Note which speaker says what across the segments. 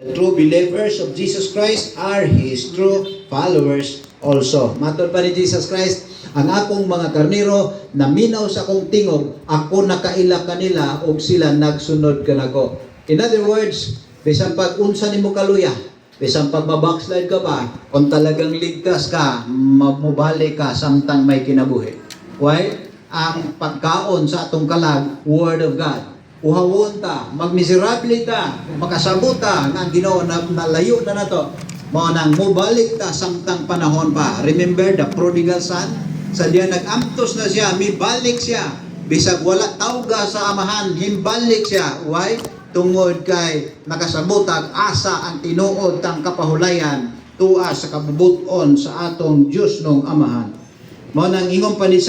Speaker 1: The true believers of Jesus Christ are His true followers also. Matod pa ni Jesus Christ, ang akong mga karnero na minaw sa akong tingog, ako nakaila kanila o sila nagsunod kanako. In other words, bisan pag unsa nimo kaluya, bisan pag mabackslide ka pa, kung talagang ligtas ka, mabalik ka samtang may kinabuhi. Why? Ang pagkaon sa atong kalag, Word of God. Uhawon ta, magmiserable ta, makasabot ta, nga ang Ginoo na nalayo na nato. Mao nang mubalik ta samtang panahon pa. Remember the prodigal son? Sa diya nag-amtos na siya, mibalik siya. Bisag wala tawga sa amahan, himbalik siya. Why? Tungod kay nakasabot ang asa ang tinuod tang kapahulayan tuwa sa kabubuton sa atong Dios nung amahan. Mao nang ingon pa ni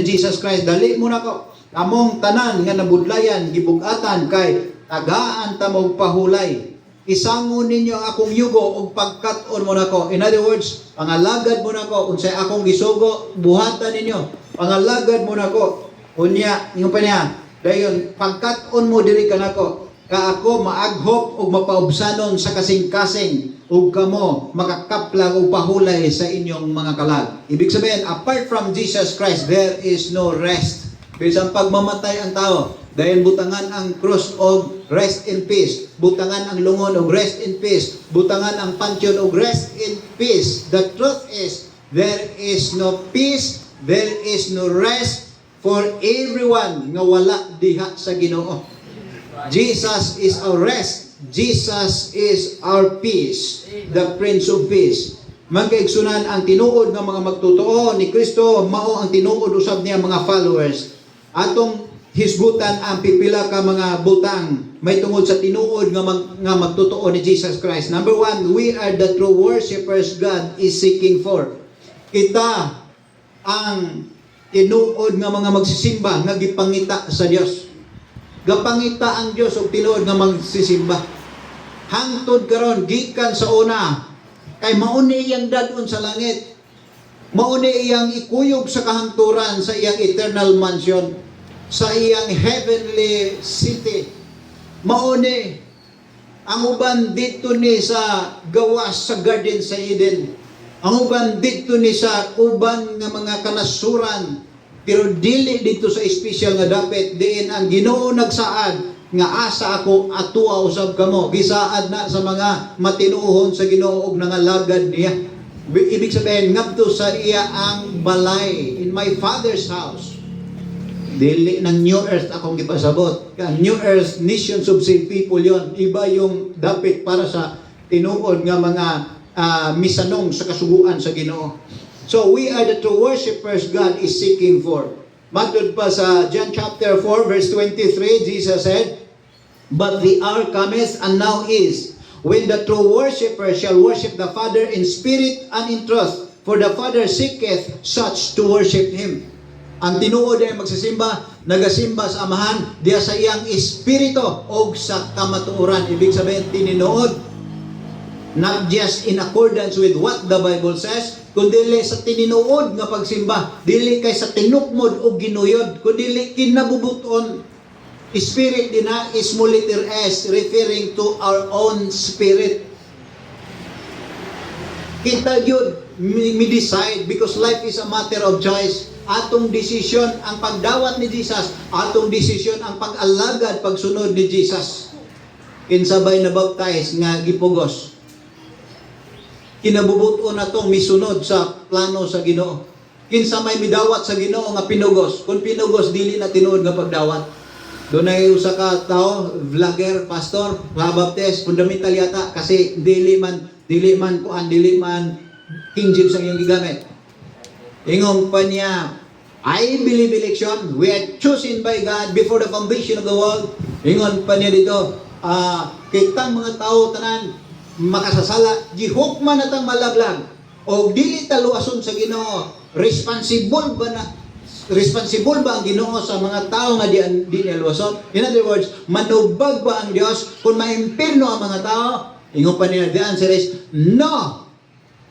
Speaker 1: Jesus Christ, dali mo na ko. Among tanan nga nabudlayan gibugatan kay tagaan ta mo pahulay. Isangon ninyo ang akong yugo ug pagkat-on mo nako. In other words, pangalagad mo nako unsay akong gisugo, buhatan ninyo. Pangalagad mo nako. Unya, ingon pa niya, dayon pagkat-on mo diri kanako. Ka ako maaghop ug mapaubsanon sa kasing-kasing ug kamo makakaplag ug pahulay sa inyong mga kalag. Ibig sabihin, apart from Jesus Christ, there is no rest. Bisan pagmamatay ang tao, dahil butangan ang cross og rest in peace, butangan ang lungon og rest in peace, butangan ang pansyon og rest in peace. The truth is, there is no peace, there is no rest for everyone nga wala diha sa Ginoo. Jesus is our rest. Jesus is our peace, the Prince of Peace. Magkaigsunan ang tinuod nga mga magtotoo ni Kristo, mao ang tinuod usab niya mga followers. Atong hisgutan ang pipila ka mga butang may tungod sa tinuod nga magtotoo ni Jesus Christ. Number one, we are the true worshipers God is seeking for. Kita ang tinuod nga mga magsisimba nga gipangita sa Dios. Gapangita ang Dios og tinuod nga magsisimba. Hangtod karon gikan sa una kay mao ni iyang dadon sa langit. Mao ni iyang ikuyog sa kahangturan sa iyang eternal mansion, sa iyang heavenly city. Mao ni ang uban dito ni sa gawas sa garden sa Eden. Ang uban dito ni sa uban nga mga kanasuran. Pero dili dito sa special nga dapit diin ang Ginoo nagsaad nga asa ako atua usab kamo. Gisaad na sa mga matinuohon sa Ginoo ug nangalagad niya. Ibig sabihin ngadto sa iya ang balay in my Father's house. Dili ng New Earth akong gipasabot. New Earth, nations of saved people yon. Iba yung dapit para sa tinuod nga mga misanong sa kasuguan sa Ginoo. So we are the true worshipers God is seeking for. Matod pa sa John chapter 4 verse 23, Jesus said, "But the hour cometh and now is, when the true worshippers shall worship the Father in spirit and in truth, for the Father seeketh such to worship Him." Ang tinuod ay magsisimba, nagasimba sa amahan, diya sa iyang espiritu o sa kamatuoran. Ibig sabihin, tininuod, not just in accordance with what the Bible says, kundi sa tininuod nga pagsimba, dili kay sa tinukmod o ginuyod, kundi kinabubuton. Spirit din na is small letter S, referring to our own spirit. Kita yun, we decide, because life is a matter of choice. Atong desisyon ang pagdawat ni Jesus, atong desisyon ang pag-alagad, pagsunod ni Jesus. Kinsabay na baptize nga gipugos. Kinabubuto na tong misunod sa plano sa Ginoo. Kinsa may midawat sa Ginoo nga pinugos. Kung pinugos dili na tinuod nga pagdawat. Dunay usa ka tao, vlogger, pastor, baptist, fundamental yata kasi dili man King James ang iyang gigamit. Ingon pa niya, I believe election, we are chosen by God before the foundation of the world. Ingon pa niya dito, kitang mga tao tanan makasasala, gihukman natang malaglag o dili taluason sa Ginoo. Responsible ba ang Ginoo sa mga tao nga di naluason? In other words, manubag ba ang Dios kung maimpirno ang mga tao? Ingon pa niya, the answer is no.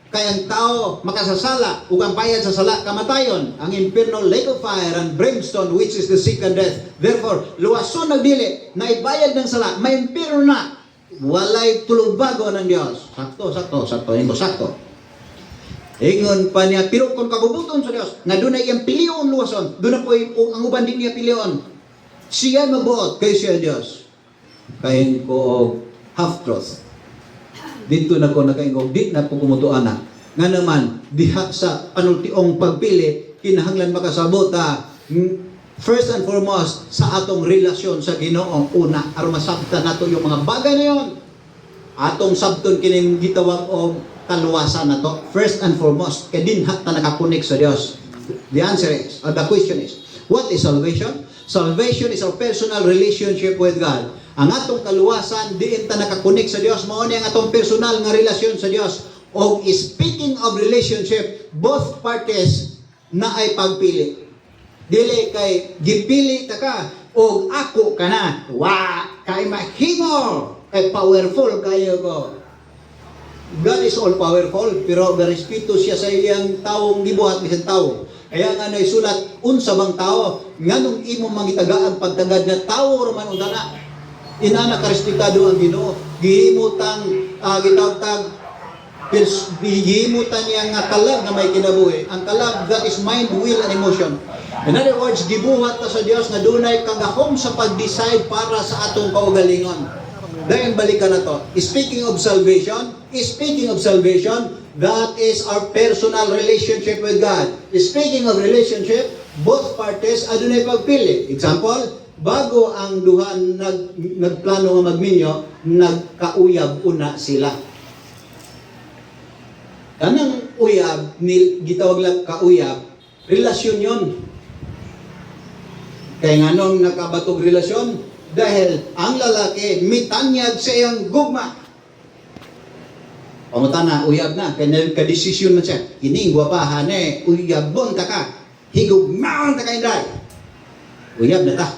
Speaker 1: Kaya ang tao makasasala ug ang bayad sa sala kamatayon, ang impierno, lake of fire and brimstone, which is the second death. Therefore luwason nagdili na ibayad ng sala, may impierno na. walay tulog-bago ng Dios. Sakto. Ingon pa niya, pero kung kabubuton sa Dios, nga doon ay iyang piliyon luwason, doon na po ang uban din niya piliyon. Siya mabuot kay siya Dios. Kain ko og half-truth. Dito na ko nakaingog, di na po kumutuan na. Nga naman, diha sa panultiong pagpili, kinahanglan makasabot first and foremost, sa atong relasyon sa Ginoo una, aron masabtan nato yung mga bagay na yon. Atong sabton kining gitawag og kaluwasan na to, first and foremost, kay dinha ta nakakunik sa Dios. The answer is, or the question is, what is salvation? Salvation is our personal relationship with God. Ang atong kaluwasan, diin ta nakakunik sa Dios, mao ni ang atong personal nga relasyon sa Dios. O speaking of relationship, both parties na ay pagpili. Dili kay gipili ta ka o ako ka na. Wa kay mahimo, kay powerful kayo ko. God is all powerful, pero berespeto siya sa iyang taong gibuhat bisan tawo. Kaya nga naisulat, unsa bang tao, nganong imo mangitagaan pagtagad nga tawo raman undana. Inana karespetado ang Ginoo. Gihimutang gitawag gihimutan niya nga kalag na may kinabuhi. Ang kalag, that is mind, will, and emotion. In other words, gibuhat ta sa Dios na dunay kagahom sa pag-decide para sa atong kaugalingon. Dahil balikan na to. Speaking of salvation, that is our personal relationship with God. Speaking of relationship, both parties adunay pagpili. Example, bago ang duha nagplano nga magminyo, nagkauyab una sila. Kanang uyab, gitawag lang kauyab, relasyon yon. Kaya nga nung nakabatog relasyon, dahil ang lalaki mitanyag sa iyang gugma. Pamuta na, uyab na, kaya kadesisyon na siya. Kining gwapahan uyabon ta ka, higugmaon ta ka inday. Uyab na ta.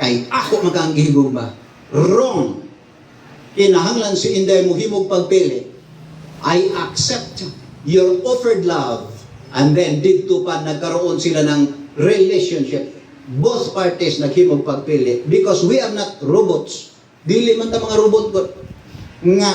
Speaker 1: Kay ako magkangihigugma. Wrong. Kinahanglan si inday mo himog pagpili. I accept your offered love. And then dito pa nagkaroon sila ng relationship. Both parties naghimog pagpili because we are not robots. Dili man ta mga robot ko. Nga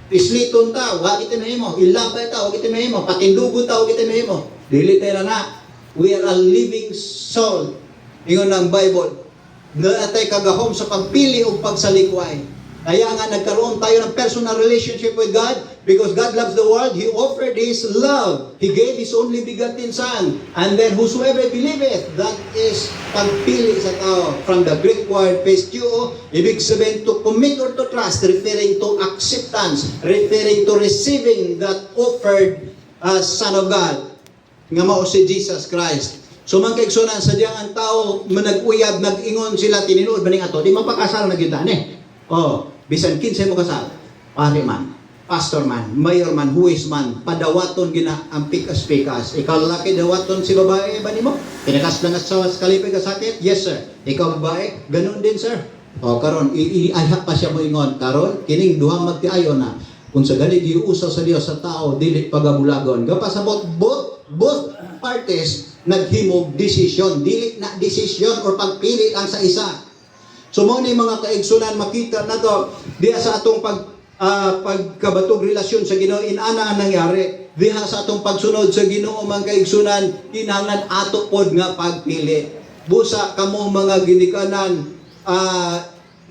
Speaker 1: isliton ta, wa kita mahimo, ilabay ta, wa kita mahimo, patindugo ta, wa kita mahimo. Dili tayo na. We are a living soul. Ingon ang Bible. Naatay kagahom sa pagpili o pagsalikway. Kaya nga nagkaroon tayo ng personal relationship with God because God loves the world. He offered His love. He gave His only begotten Son. And then whosoever believeth, that is pagpili sa tao. From the Greek word pisteuo, ibig sabihin to commit or to trust, referring to acceptance, referring to receiving that offered Son of God. Nga mao si Jesus Christ. So man kaigsunan sa diyang ang tao manag-uyab, nag-ingon sila, tininuod ba ning ato, di mapakasal na kita bisan kinsa mo kasal, pare man, pastor man, mayor man, huwis man, padawaton gina ang pikas-pikas. Ikaw lalaki, dawaton si babae ba nimo? Pinakas-langas sa kalipay ka sakit? Yes sir. Ikaw babae, ganun din sir. Karon iayha pa siya mo ingon, karon kining duha magtiayon na. Kung sa gali giusa sa Dios sa tao, dili pagabulagon. Gapasabot both parties naghimog desisyon, dili na desisyon or pagpili lang sa isa. So mo ni mga kaigsunan makita na to diha sa atong pagkabatog relasyon sa Ginoo inana ang nangyari. Diha sa atong pagsunod sa Ginoo mga kaigsunan kinahanglan ato pod nga pagpili. Busa kamo mga ginikanan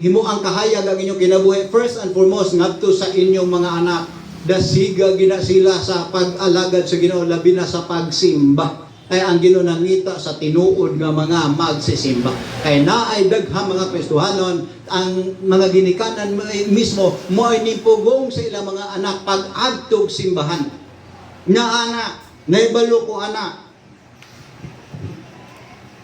Speaker 1: himo ang kahayag ang inyong kinabuhi first and foremost ngadto sa inyong mga anak. Dasiga gina sila sa pag-alagad sa Ginoo labi na sa pagsimba. Kay ang Ginoo nangita sa tinuod nga mga magsisimba. Kay naay daghang mga Kristohanon ang mga ginikanan mismo mo ay nipugong sa ilang mga anak pag-adtog simbahan. Nya ana, naibalo ko ana.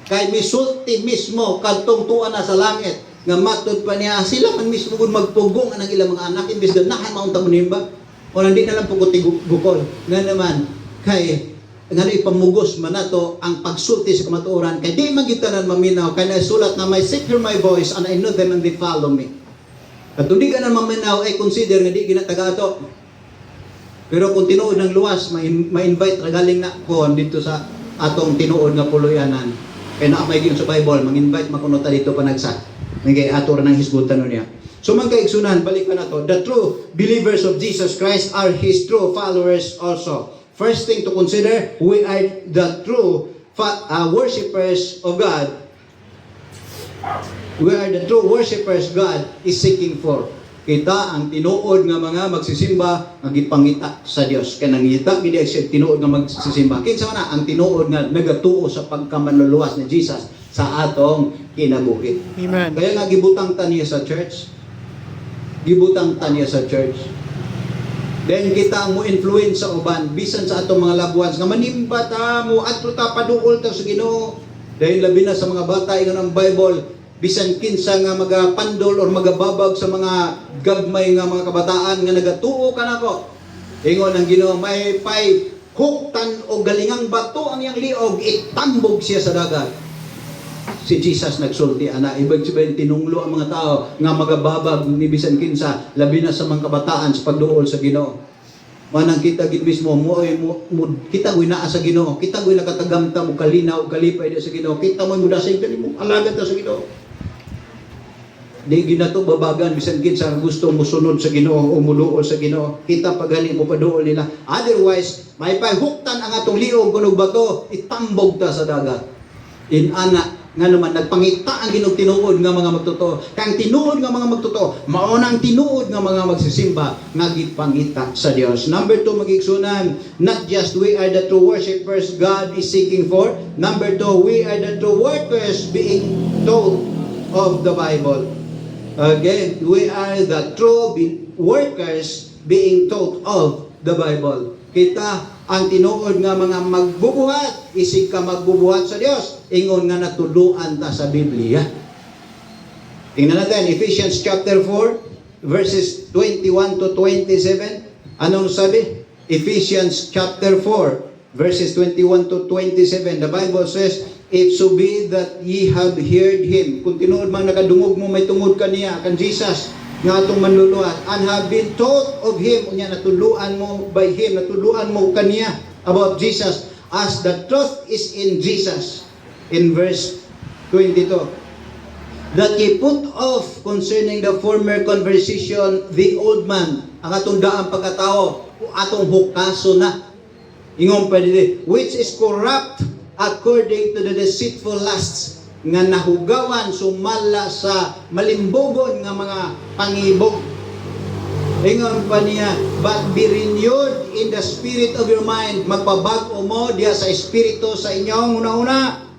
Speaker 1: Kay misulti mismo kadtong tuwa na sa langit nga matud pa niya sila man mismo gud magpugong ang ilang mga anak imbes ganahan maunta mo nimba. O hindi na lang puguti gukol. Nga naman kay nga ipamugos man nato ang pagsulti sa kamatuoran kay di man gitanan maminaw kay nasulat na may seek hear my voice and I know them and they follow me. At hindi ka na maminaw ay consider nga di ginataga ato. Pero kung tinuod ng luwas ma-invite galing na ko dito sa atong tinuod nga puluyanan. Kay na may giyon sa Bible, mag-invite makunota dito panagsa. Ngay ato ra nang hisgutan niya. So man kaigsunan, balik pa na to. The true believers of Jesus Christ are His true followers also. First thing to consider, we are the true worshippers of God. We are the true worshippers God is seeking for. Kita ang tinuod nga mga magsisimba nga gipangita sa Dios. Kaya nangita gid siya tinuod nga magsisimba. Kinsa man ang tinuod nga nagatuo sa pagkamanluluwas ni Jesus sa atong kinabuhi.
Speaker 2: Amen.
Speaker 1: Kaya nga gibutang ta niya sa church. Gibutang ta niya sa church. Then kita ang mo influence sa uban bisan sa atong mga loved ones nga manimba ta mo adto ta paduol ta sa Ginoo. Dahil labi na sa mga bata ingon ang Bible bisan kinsa nga magapandol or magababag sa mga gagmay nga mga kabataan nga nagatuo kanako. Ingon ang Ginoo may pay huktan o galingang bato ang iyang liog itambog siya sa dagat. Si Jesus nagsulti ana ibig sabihin tinunglo ang mga tao nga magababag ni bisan kinsa labi na sa mga kabataan sa pagduol sa Ginoo. Manang kita gid mismo mo kita wina sa Ginoo, kita wina nakatagamta mo kalinaw kalipay sa Ginoo, kita mo mudasay kani mo alagad ta sa Ginoo. Di ginato babagan bisan kinsa gusto mo sunod sa Ginoo o muluol sa Ginoo, kita pagani mo paduol nila. Otherwise may pahuktan ang atong liog kunog bato itambog ta sa dagat. Inana nga naman nagpangita ang Ginoo tinuod nga mga magtotoo. Kang tinuod nga mga magtotoo, mao nang tinuod nga mga magsisimba nga gipangita sa Dios. Number 2 magigsunan, not just we are the true worshipers God is seeking for. Number 2, we are the true workers being taught of the Bible. Again, we are the true workers being taught of the Bible. Kita ang tinuod nga mga magbubuhat, isig ka magbubuhat sa Dios. Ingon nga natuluan ta sa Biblia. Tingnan natin, Ephesians chapter 4, verses 21 to 27. Anong sabi? Ephesians chapter 4, verses 21 to 27. The Bible says, if so be that ye have heard Him. Kung tinuod man nakadungog mo, may tungod ka niya, kan Jesus, nga atong manluluhat, and have been taught of Him, unya natuluan mo by Him, natuluan mo kaniya about Jesus, as the truth is in Jesus. In verse 22, that ye put off concerning the former conversation, the old man, ang atong daang pagkatao, atong hukaso na, ingon pa dito, which is corrupt according to the deceitful lusts, nga nahugawan sumala sa malimbogon nga mga pangibog. Ingon pa niya, but be renewed in the spirit of your mind. Magpabag-o mo diya sa espiritu sa inyong una-una.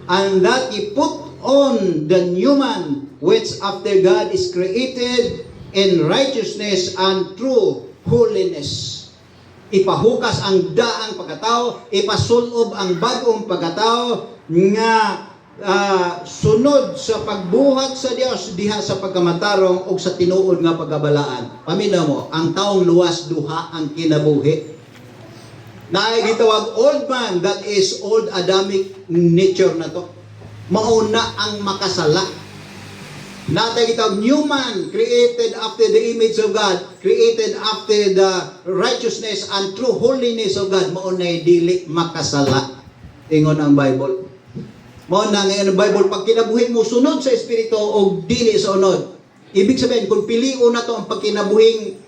Speaker 1: And that ye put on the new man, which after God is created in righteousness and true holiness. Ipahukas ang daang pagkatao, ipasulob ang bagong pagkatao nga sunod sa pagbuhat sa Dios diha sa pagkamatarong o sa tinuod nga pagkabalaan. Paminaw mo, ang taong luwas duha ang kinabuhi. Naay gitawag old man, that is old Adamic nature na to. Mauna ang makasala. Natay gitawag new man, created after the image of God, created after the righteousness and true holiness of God. Maunay dili makasala. Ingon ang Bible. Mao na ngayon ang Bible, pag kinabuhi mo sunod sa espiritu o dili sa unod. Ibig sabihin, kung piliun na to ang pagkinabuhing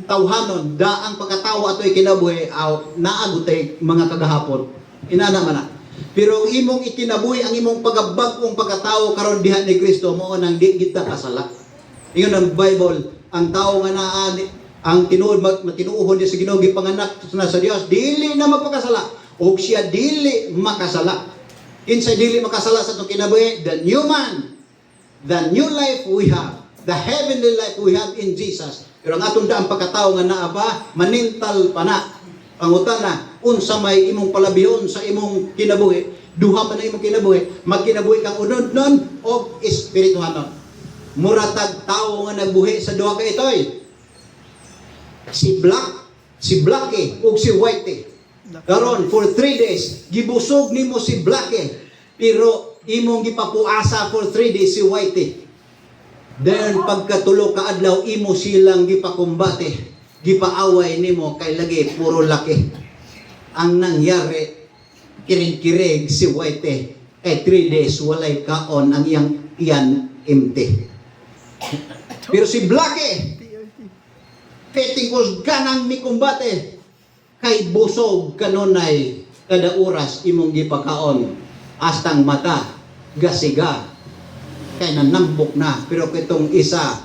Speaker 1: tawhanon, daang pagkatawa ato'y kinabuhi, naagutay mga kagahapon. Inana man na. Pero ang imong ikinabuhi, ang imong pagabagong pagkatao karon diha ni Kristo, mao nang di kita kasala. Ingon ang Bible, ang tao nga naa ang tinuod matinuohon di sa Ginoo gipanganak na sa Dios, dili na magpakasala. O siya dili makasala. Kinsay dili makasala sa itong kinabuhi? The new man, the new life we have, the heavenly life we have in Jesus. Pero ang atong daang pagkatao nga naa ba, manintal pa na. Pangutan na, unsa may imong palabihon sa imong kinabuhi, duha pa na imong kinabuhi, magkinabuhi kang unod nun o espirituhanon. Muratag tao nga nagbuhi sa duha ka itoy. Si Blackie ug si Whitey. Karon for 3 days gibusog nimo si Blackie, pero imong gipapuasa for 3 days si Whitey. Then pagkatulo ka adlaw imo silang gipakumbate, gipaaway nimo kay lagi puro laki. Ang nangyari kirig-kirig si Whitey kay 3 days walay kaon ang iyang iyan empty. Pero si Blackie, petting was ganang mikumbate, kay busog kanunay kada oras imong gipakaon, astang mata, gasiga, kay nanambok na. Pero kitong isa,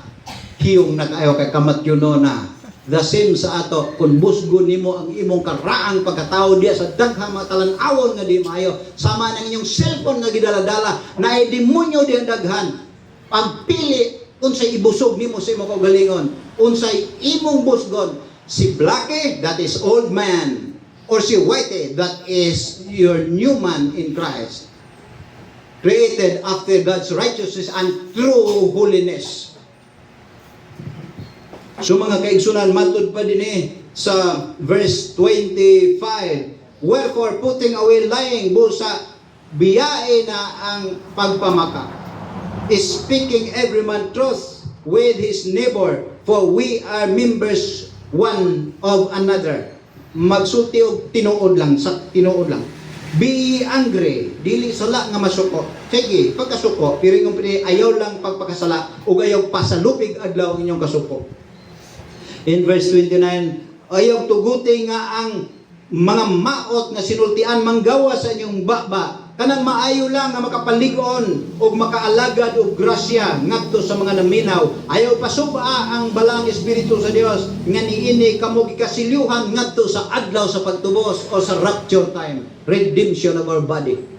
Speaker 1: hiyong nakayo kay kamatyuno na. The same sa ato, kung busgo nimo ang imong karaang pagkatao diya sa daghang mga talan-awon nga di maayo, sama ng inyong cellphone nga gidaladala, na ay demonyo diyan daghan. Pagpili, unsay ibusog nimo sa imong kaugalingon, unsay imong busgon. Si Blackie, that is old man. Or si Whitey, that is your new man in Christ. Created after God's righteousness and true holiness. So mga kaigsunan, matod pa din sa verse 25. Wherefore, putting away lying, busa, biyae na ang pagpamaka. Is speaking every man truth with his neighbor, for we are members one of another. Magsulti og tinuod lang, sa tinuod lang. Be angry, dili sala nga masuko. Sige, pagkasuko, piringong pili, ayaw lang pagpakasala, ug ayaw pasalupig adlaw ang inyong kasuko. In verse 29, ayaw tuguti nga ang mga maot nga sinultian manggawa sa inyong baba. Kanang maayo lang nga makapaligon o makaalagad o grasya ngadto sa mga naminaw. Ayaw pasuba ang balang espiritu sa Dios nga niini kamo gikasilyuhan ngadto sa adlaw sa pagtubos o sa rapture time, redemption of our body.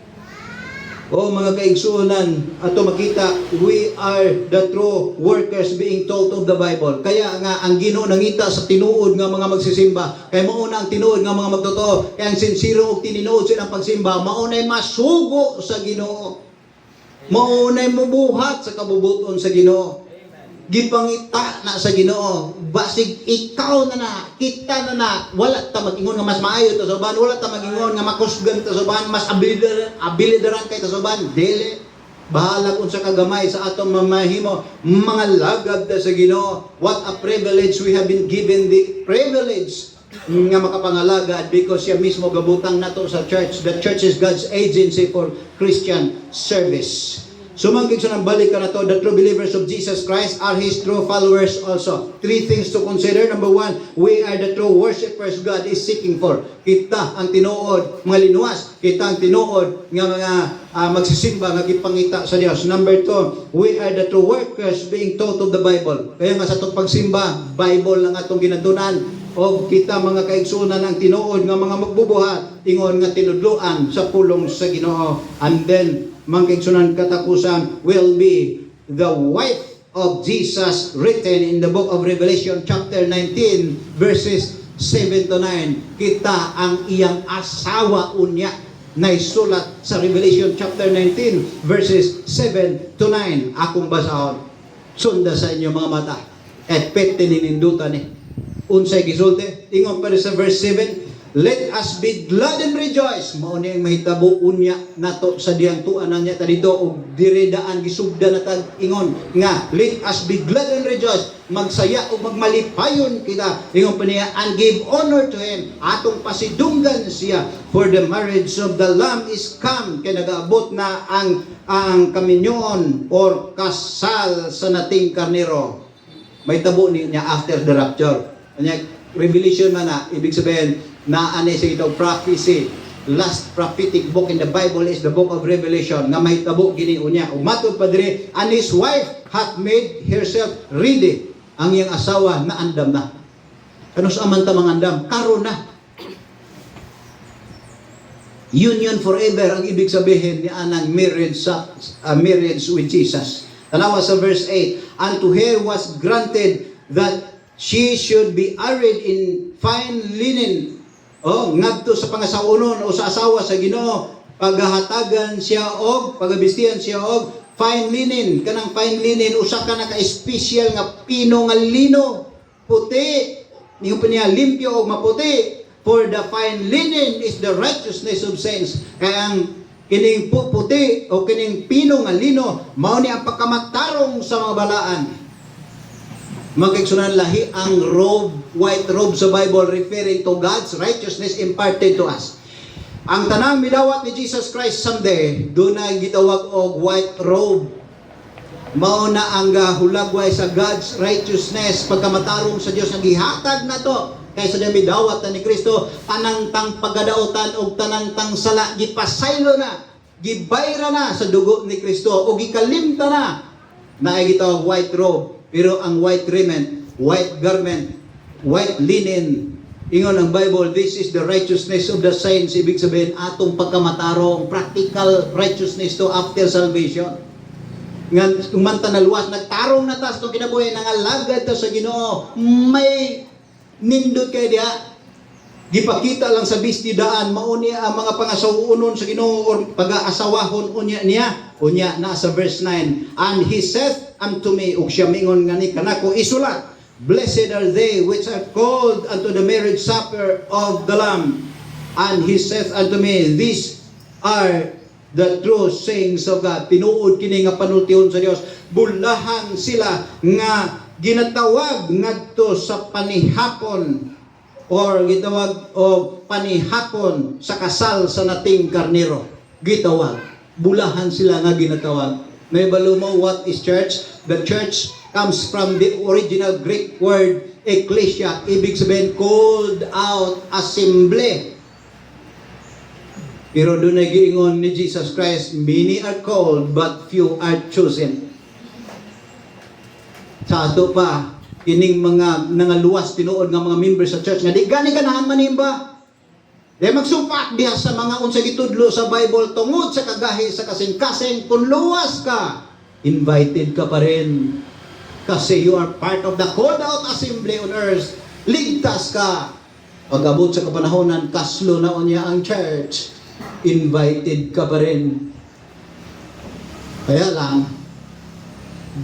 Speaker 1: O mga kaigsunan, ato makita, we are the true workers being taught of the Bible. Kaya nga, ang Ginoo nangita sa tinuod nga mga magsisimba. Kaya mauna ang tinuod nga mga magtotoo. Kaya ang sinsiro o tininuod silang pagsimba, maunay masugo sa Ginoo. Maunay mubuhat sa kabubuton sa Ginoo. Gipangita na sa Ginoo. Basig ikaw na kita na, wala ta mag-ingon nga mas maayo ta sa uban, wala ta mag-ingon nga makusgan ta sa uban, mas abilidaran kay ta sa uban, dili. Bahala kung sa kagamay sa atong mamahimo, mga lagad ta sa Ginoo. What a privilege we have been given, the privilege nga makapangalagad, because siya mismo gabutang nato sa church. The church is God's agency for Christian service. Sumangkig sa nang balik ka na to, the true believers of Jesus Christ are His true followers also. 3 things to consider. Number 1, we are the true worshipers God is seeking for. Kita ang tinuod, mga linuwas. Kita ang tinuod nga mga magsisimba nga gipangita sa Dios. Number 2, we are the true workers being taught of the Bible. Kaya nga sa itong pagsimba, Bible lang atong ginadunan. O kita mga kaigsunan ang tinuod nga mga magbubuhat, ingon nga tinudluan sa pulong sa Ginoo. And then, mga kaigsunan katapusan will be the wife of Jesus written in the book of Revelation chapter 19 verses 7 to 9. Kita ang iyang asawa unya na isulat sa Revelation chapter 19 verses 7 to 9. Akong basahon. Sunda sa inyo mga mata. At pette ninindutan unsay gisulti? Ingon pa rin sa verse 7. Let us be glad and rejoice. Mao ni ang mahitabo unya nato sa diyang tuanan niya ta dito og diredaan gisugda na tag ingon nga let us be glad and rejoice. Magsaya o magmalipayon kita. Ingon pa niya and give honor to Him. Atong pasidunggan siya, for the marriage of the Lamb is come. Kaya nagaabot na ang kaminyoon or kasal sa nating karnero. May tabo niya after the rapture. Kanya Revelation man na ibig sabihin na sa itong prophecy. Last prophetic book in the Bible is the book of Revelation nga may tabo gini unya. Umatod pa diri, and his wife hath made herself ready. Ang iyang asawa na andam na. Kano sa man ta mangandam? Karon na. Union forever ang ibig sabihin ni anang marriage with Jesus. Tanawa sa verse 8, and to her was granted that she should be arrayed in fine linen. Ngadto sa pangasaunon o sa asawa sa Ginoo, paghahatagan siya og pagabistihan siya og fine linen. Kanang fine linen usa ka na ka-special nga pino nga lino, puti. Niyo pa niya limpyo og maputi. For the fine linen is the righteousness of saints. Kaya ang kining puti o kining pino nga lino mao ni ang pagkamatarong sa mga balaan. Magkaigsunan lahi ang robe, white robe sa Bible referring to God's righteousness imparted to us. Ang tanang midawat ni Jesus Christ someday, doon na gitawag og white robe. Mao na ang hulagway sa God's righteousness pagkamatarong sa Dios nga gihatag na to kaysa dami dawat na ni Kristo, tanang tang pagadaotan og tanang tang sala gipasaylo na, gibayra na sa dugo ni Kristo o gikalimta na. Naay gitawag white robe, pero ang white raiment, white garment, white linen, ingon ang Bible, this is the righteousness of the saints. Ibig sabihin, atong pagkamatarong, practical righteousness to after salvation. Nga, umanta na luwas, nagtarong na tas itong kinabuhi, nangalagad ta sa Ginoo, may nindot kayo diha. Gipakita lang sa bistidaan, mauni ang mga pangasawunon sa Ginoo or pag-aasawahon unya niya. Unya na sa verse 9, and he saith unto me, ug siya mingon nga ni kanako, isulat, blessed are they which are called unto the marriage supper of the Lamb. And he saith unto me, these are the true sayings of God. Tinuod kini nga panultihon sa Dios. Bulahan sila nga ginatawag ngadto sa panihapon or gitawag og panihapon sa kasal sa nating karnero. Gitawag. Bulahan sila nga ginatawag. May balo mo what is church? The church comes from the original Greek word ecclesia. Ibig sabihin called out, assembly. Pero doon ay giingon ni Jesus Christ, many are called, but few are chosen. Sa ato pa, kining mga nangaluwas tinuod nga mga members sa church, nga di gani ganahan manimba. Di magsumpak diha sa mga unsa gitudlo sa Bible, tungod sa kagahi sa kasing-kasing, kung luwas ka, invited ka pa rin. Kasi you are part of the called out assembly on earth. Ligtas ka. Pag-abot sa kapanahonan, kaslo na unya ang church. Invited ka pa rin. Kaya lang,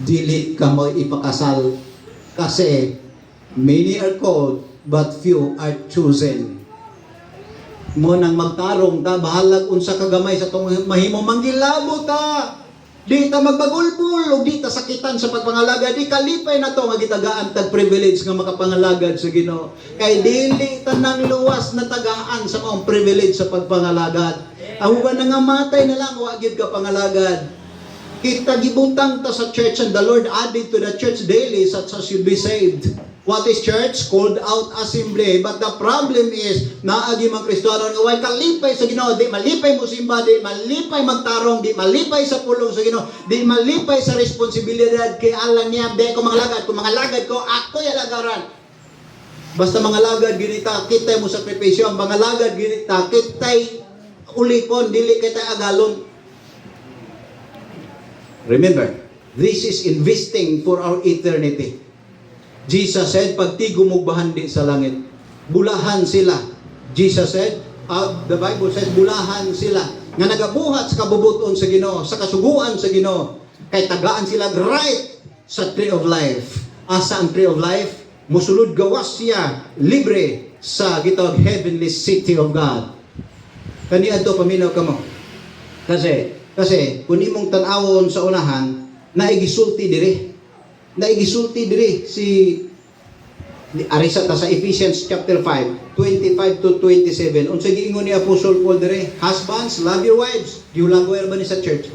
Speaker 1: dili ka mo ipakasal. Kasi, many are called, but few are chosen. Mo nang magtarong ta, bahalag unsa kagamay sa tong mahimo manggilabo ta. Di ta magbagulpul, o di ta sakitan sa pagpangalagad. Di kalipay na to nga gitagaan tag privilege nga makapangalagad sa Ginoo. Kay dili tanang luwas na tagaan sa maong privilege sa pagpangalagad. Ang uban nga matay na lang, wa gyud ka pangalagad. Kita gibutang ta sa church and the Lord added to the church daily such as should be saved. What is church? Called out assembly. But the problem is, naagi mga Kristiyano nga way kalipay sa Ginoo, di malipay mo simba, di malipay magtarong, di malipay sa pulong sa Ginoo, di malipay sa responsibilidad kay Allah niya, di ko mangalagad, kung mangalagad ko, ako yalagaran. Basta mangalagad ginita, kitay mo sakripisyo, mangalagad ginita, kitay ulipon, dili kitay agalon. Remember, this is investing for our eternity. Jesus said, pagtigom mo bahandi sa langit, bulahan sila. Jesus said, the Bible says, bulahan sila nga nagabuhat sa kabubuton sa Ginoo, sa kasuguan sa Ginoo, kay tagaan sila right sa tree of life. Asa ang tree of life? Musulod gawas siya, libre sa gitawag heavenly city of God. Kani adto paminaw kamo. Kasi kung imong tan-awon sa unahan, naigisulti diri si arisa ta sa Ephesians chapter 5 25 to 27. Unsa giingon ni Apostle Paul diri? Husbands, love your wives. Giulagway ba ni sa church?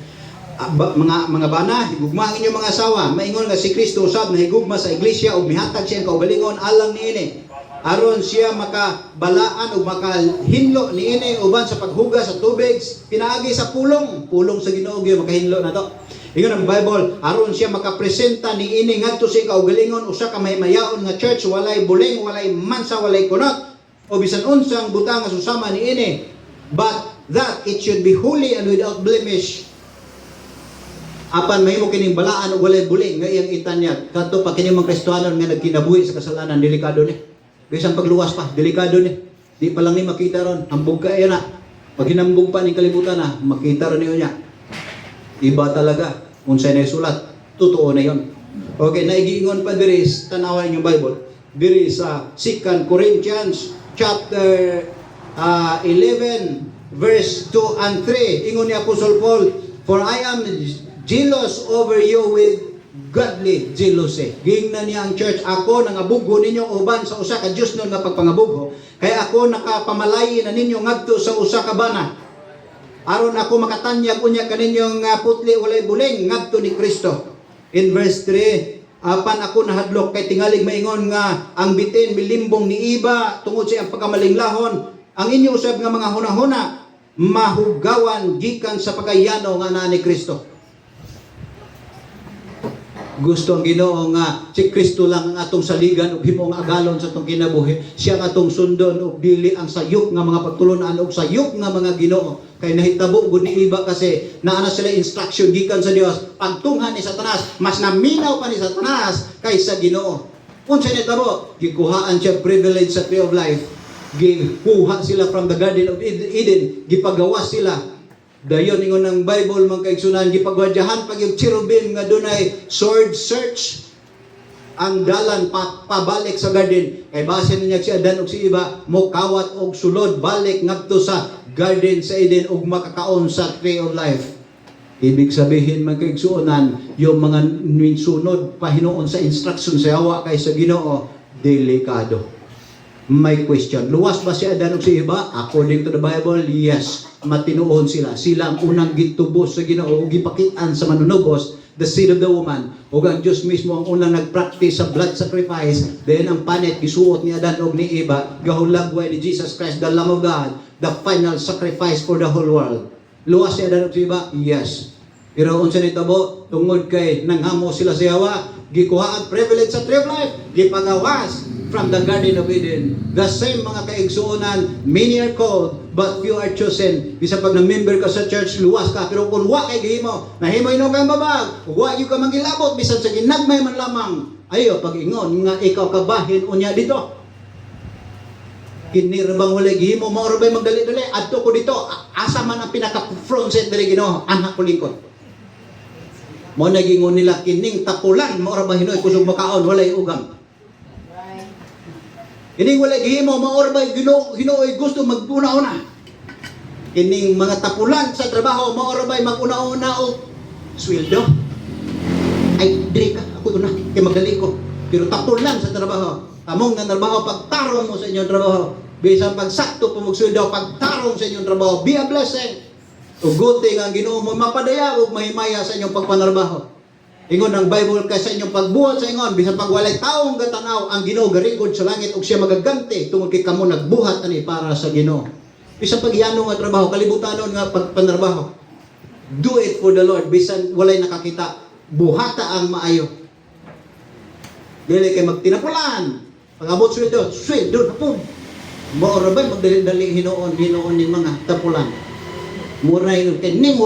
Speaker 1: Mga bana, higugma ang inyong mga asawa. Maingon nga si Kristo usab na higugma sa iglesia ug mihatag siya ang kaugalingon alang niini. Aron siya makabalaan ug makahinlo niini uban sa paghugas sa tubig pinaagi sa pulong sa Ginoo gyud makahinlo na to. Ingon ang Bible, aron siya makapresenta niini ngadto sa kaugalingon usa ka mahimayaon nga church, walay buleng, walay mansa, walay kunot o bisan unsang butang nga susama niini, but that it should be holy and without blemish. Apan mahimo kining balaan ug walay buleng nga iyang itanyag kadto pa kini mga Kristiyano nga nagkinabuhi sa kasalanan, delikado ni. Bisan pagluwas pa, delikado ni. Di pa lang ni makita ron, hambog ka na. Pag hinambog pa ning kalibutan na, makita ron niyo niya. Iba talaga. Unsay na sulat, totoo na yon. Okay, naigiingon pa diri sa tanawan yung Bible. Diri sa 2 Corinthians chapter 11 verse 2 and 3. Ingon ni Apostle Paul, for I am jealous over you with godly jealousy. Gingnan niya ang church, ako nangabugho ninyo uban sa usa ka Dios nun nga pagpangabugho, kaya ako nakapamalayi na ninyo ngadto sa usa ka bana. Aron ako makatanyag unya kaninyong putli walay buleng ngadto ni Kristo. In verse 3, apan ako nahadlok kay tingalig maingon nga ang bitin milimbong ni iba tungod sa iyang pagkamalinglahon, ang inyo usab nga mga hunahuna mahugawan gikan sa pagayano nga naa ni Kristo. Gusto ang Ginoo nga si Kristo lang ang atong saligan ug himong agalon sa atong kinabuhi. Siya ang atong sundon ug dili ang sayop nga mga pagtulunan ug sayop nga mga Ginoo. Kay nahitabo gud ni iba kasi naa na sila instruction gikan sa Dios. Pagtunghan ni Satanas, mas naminaw pa ni Satanas kaysa Ginoo. Unsa ni tabo? Gikuhaan siya privilege sa tree of life. Gikuha sila from the Garden of Eden, gipagawas sila. Dayon ingon ng Bible mga kaigsunan, gipagwadyahan pag yung cherubim nga dunay sword search ang dalan pabalik sa garden. Kay base niya si Adan ug si Eva mo kawat og sulod balik ngadto sa garden sa Eden ug makakaon sa tree of life. Ibig sabihin mga kaigsunan, yung mga ninsunod pahinuon sa instruction sa Yawa kay sa Ginoo delikado. May question. Luwas ba si Adan ug si Eva? According to the Bible, yes. Matinuon sila. Sila ang unang gitubos sa Ginoo ug gipakitaan sa manunubos, the seed of the woman. Ug ang Dios mismo ang unang nagpractice sa blood sacrifice. Then ang panet gisuot ni Adan ug ni Eva, gahulagway ni Jesus Christ, the Lamb of God, the final sacrifice for the whole world. Luwas si Adan ug si Eva? Yes. Pero unsa ni tabo? Tungod kay nanghamo sila sa Yawa, gikuha ang privilege sa tree of life, gipagawas from the Garden of Eden. The same mga kaigsuonan, many are called, but few are chosen. Bisa pag na-member ka sa church, luwas ka. Pero kung wa kay gihimo, nahimo ino kang babag, wa yung ka mangilabot, bisan sa ginagmay man lamang, ayo, pag-ingon, nga ikaw kabahin, unya dito. Kinirabang wala gihimo, maurabay magdali-dali, adto ko dito, asa man ang pinaka-front set dali Ginoo, anak ko lingkod. Mo nagingon nila, kining tapulan, maurabay hinoy, kusog makaon, walay ugang. Kining wala gihimo maorbay Ginoo gusto maguna-una. Kining mga tapulan sa trabaho maorbay maguna-una og sweldo. Ay dili ka ako una kay magali ko. Pero tapulan sa trabaho. Among nga trabaho pagtarong mo sa inyong trabaho. Bisan pagsakto po mong sweldo pagtarong sa inyong trabaho. Be a blessing. Uguti nga ang Ginoo mo mapadayag ug mahimaya sa inyong pagpanarbaho. Ingon ang Bible kay sa inyong pagbuhat sa ingon bisan pag walay taong gatanaw ang Ginoo garigod sa langit ug siya magaganti tungod kay kamo nagbuhat ani para sa Ginoo. Bisan pagyano nga trabaho kalibutanon nga pagpanarbaho. Do it for the Lord bisan walay nakakita. Buhata ang maayo. Dili kay magtinapulan. Pag-abot sweldo na po. Mao ra ba magdali-dali hinuon ning mga tapulan. Muray kay ning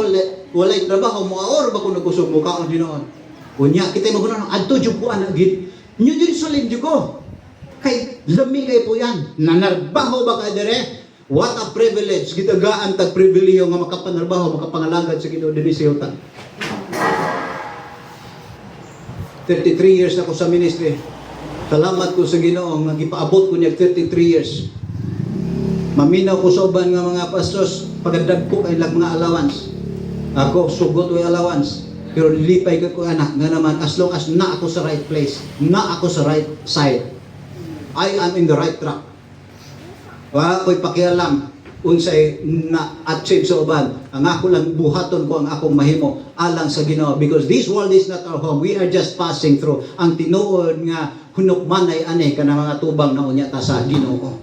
Speaker 1: walay trabaho mo or ba kun nagusog mo kaon hinuon. Unya kita magunan adto jud ko ana gid. New Jerusalem jud ko. Kay lami kay po yan. Nanarbaho ba ka dire? What a privilege. Gitagaan tag pribilehiyo nga makapanarbaho, makapangalagad sa Ginoo dinhi sa yuta. 33 years ako sa ministry. Salamat ko sa Ginoo nga gipaabot ko niya 33 years. Maminaw ko sa uban nga mga pastors pagadag ko kay lag mga allowance. Ako sugot way allowance. Pero lipay ko anak nga naman as long as na ako sa right place, na ako sa right side. I am in the right track. Wa ko'y pakialam unsay na achieve sa uban. Ang ako lang buhaton ko ang akong mahimo alang sa Ginoo because this world is not our home. We are just passing through. Ang tinuod nga hunukmanay ani kana mga tubang na unya ta sa Ginoo.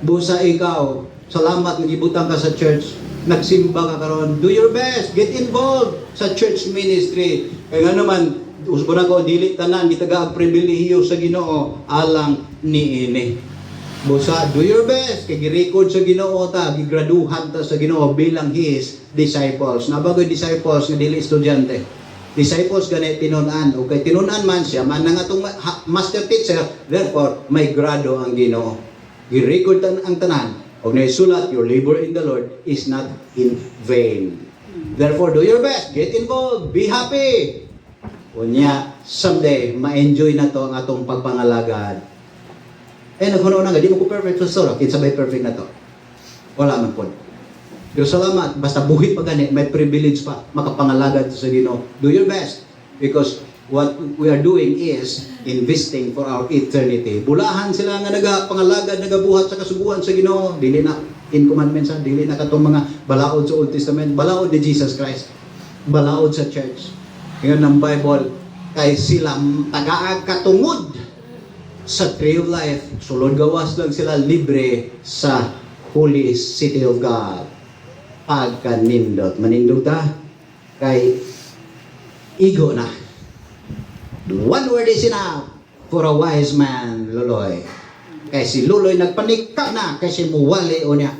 Speaker 1: Busa ikaw, salamat nga gibutang ka sa church. Nagsimba ka karon, do your best, get involved sa church ministry. Kaya nga naman, usbo na ko, dili tanan, gitaga ang pribilehiyo sa Ginoo alang niini. Busa, do your best, kay gi-record sa Ginoo ta, gigraduhan ta sa Ginoo bilang His disciples. Nabagoy disciples nga dili estudyante. Disciples gani tinunan, o kay tinunan man siya, man nga atong master teacher, therefore, may grado ang Ginoo. Gi-record ang tanan, og naisulat, your labor in the Lord is not in vain. Therefore, do your best. Get involved. Be happy. Unya, someday, ma-enjoy na to ang atong pagpangalagad. Naghuno na nga, di mo ko perfect sa solo. Kinsabay perfect na to. Wala man po. Pero salamat. Basta buhit pa gani, may privilege pa. Makapangalagad sa Ginoo. Do your best. Because what we are doing is investing for our eternity. Bulahan sila nga nagapangalagad, nagabuhat sa kasubuhan sa Ginoo. Dili na in commandments, dili na katong mga balaod sa Old Testament, balaod ni Jesus Christ, balaod sa church. Ngayon ang Bible, kay sila tagaag katungod sa tree of life. Sulod gawas lang sila libre sa Holy City of God. Pagkanindot. Manindot ta, kay igo na. One word is enough for a wise man, Luloy. Kay si Luloy nagpanika na, kay si muwali o niya.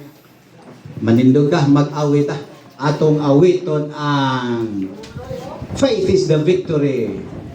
Speaker 1: Manindog ka, mag-awit ta. Atong awiton ang faith is the victory.